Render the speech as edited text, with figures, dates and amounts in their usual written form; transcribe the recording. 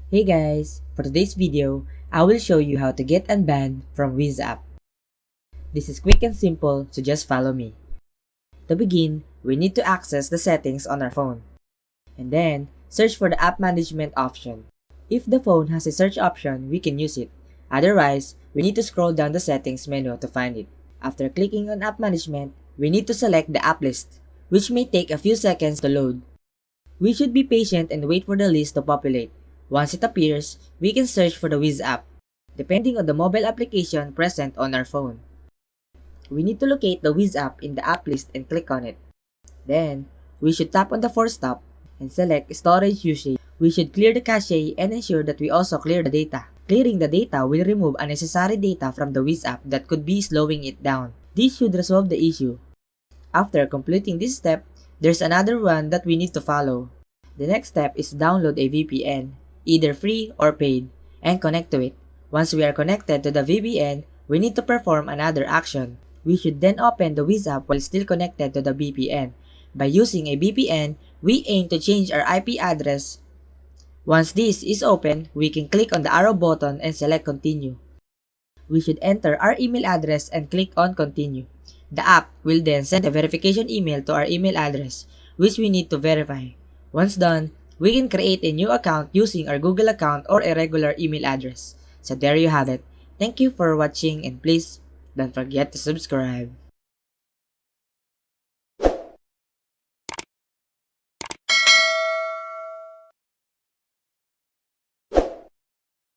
Hey guys, for today's video, I will show you how to get unbanned from WIZZ app. This is quick and simple, so just follow me. To begin, we need to access the settings on our phone. And then, search for the app management option. If the phone has a search option, we can use it. Otherwise, we need to scroll down the settings menu to find it. After clicking on app management, we need to select the app list, which may take a few seconds to load. We should be patient and wait for the list to populate. Once it appears, we can search for the WIZZ app, depending on the mobile application present on our phone. We need to locate the WIZZ app in the app list and click on it. Then, we should tap on the force stop and select storage usage. We should clear the cache and ensure that we also clear the data. Clearing the data will remove unnecessary data from the WIZZ app that could be slowing it down. This should resolve the issue. After completing this step, there's another one that we need to follow. The next step is download a VPN, either free or paid, and connect to it. Once we are connected to the VPN, we need to perform another action. We should then open the WIZZ app while still connected to the VPN. By using a VPN, we aim to change our IP address. Once this is open, we can click on the arrow button and select continue. We should enter our email address and click on continue. The app will then send a verification email to our email address, which we need to verify. Once done, we can create a new account using our Google account or a regular email address. So there you have it. Thank you for watching and please don't forget to subscribe.